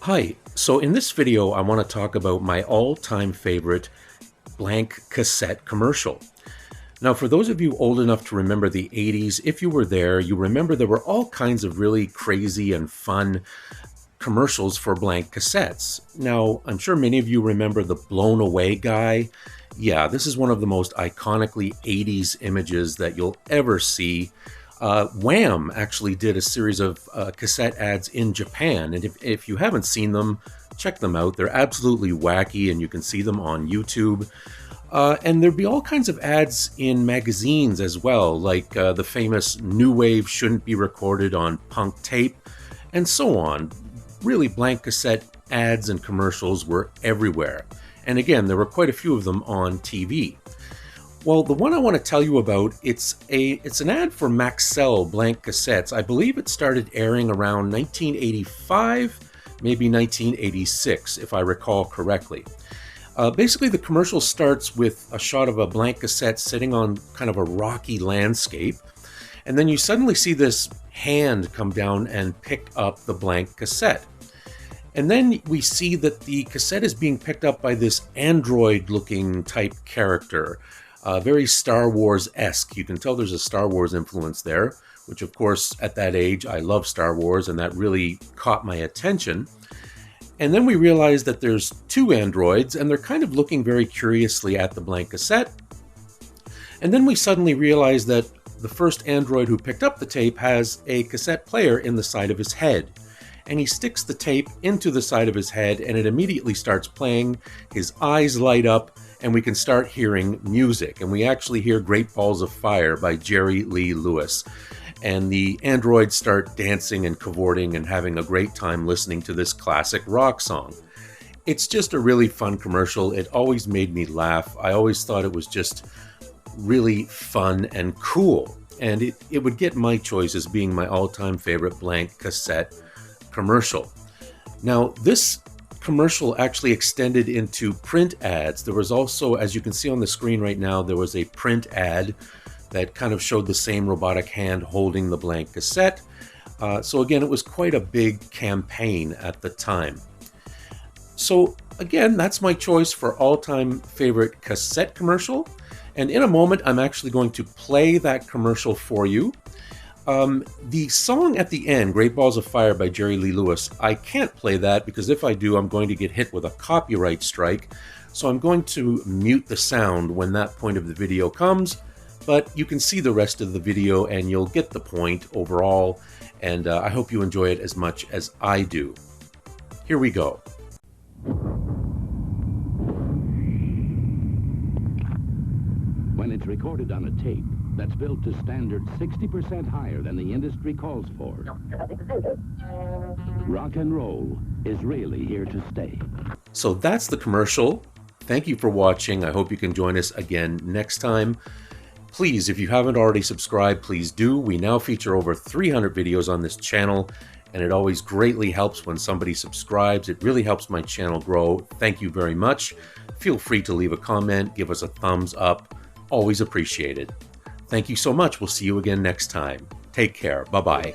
Hi, so in this video I want to talk about my all-time favorite blank cassette commercial. Now for those of you old enough to remember the 80s, if you were there, you remember there were all kinds of really crazy and fun commercials for blank cassettes. Now I'm sure many of you remember the blown away guy. Yeah, this is one of the most iconically 80s images that you'll ever see. Wham! Actually did a series of cassette ads in Japan, and if you haven't seen them, check them out. They're absolutely wacky, and you can see them on YouTube. And there'd be all kinds of ads in magazines as well, like the famous New Wave shouldn't be recorded on punk tape, and so on. Really, blank cassette ads and commercials were everywhere. And again, there were quite a few of them on TV. Well, the one I want to tell you about, it's an ad for Maxell blank cassettes. I believe it started airing around 1985, maybe 1986, if I recall correctly. Basically, the commercial starts with a shot of a blank cassette sitting on kind of a rocky landscape, and then you suddenly see this hand come down and pick up the blank cassette. And then we see that the cassette is being picked up by this android-looking type character. Very Star Wars-esque. You can tell there's a Star Wars influence there, which of course at that age I love Star Wars, and that really caught my attention. And then we realize that there's two androids, and they're kind of looking very curiously at the blank cassette. And then we suddenly realize that the first android who picked up the tape has a cassette player in the side of his head. And he sticks the tape into the side of his head, and it immediately starts playing. His eyes light up, and we can start hearing music. And we actually hear Great Balls of Fire by Jerry Lee Lewis. And the androids start dancing and cavorting and having a great time listening to this classic rock song. It's just a really fun commercial. It always made me laugh. I always thought it was just really fun and cool. And it would get my choice as being my all-time favorite blank cassette commercial. Now, this commercial actually extended into print ads. There was also, as you can see on the screen right now, there was a print ad that kind of showed the same robotic hand holding the blank cassette. So again, it was quite a big campaign at the time. So again, that's my choice for all-time favorite cassette commercial. And in a moment, I'm actually going to play that commercial for you. The song at the end, Great Balls of Fire by Jerry Lee Lewis, I can't play that because if I do, I'm going to get hit with a copyright strike. So I'm going to mute the sound when that point of the video comes, but you can see the rest of the video and you'll get the point overall. And I hope you enjoy it as much as I do. Here we go. When it's recorded on a tape that's built to standard 60% higher than the industry calls for, rock and roll is really here to stay. So that's the commercial. Thank you for watching. I hope you can join us again next time. Please, if you haven't already subscribed, please do. We now feature over 300 videos on this channel, and it always greatly helps when somebody subscribes. It really helps my channel grow. Thank you very much. Feel free to leave a comment, give us a thumbs up. Always appreciated. Thank you so much. We'll see you again next time. Take care. Bye-bye.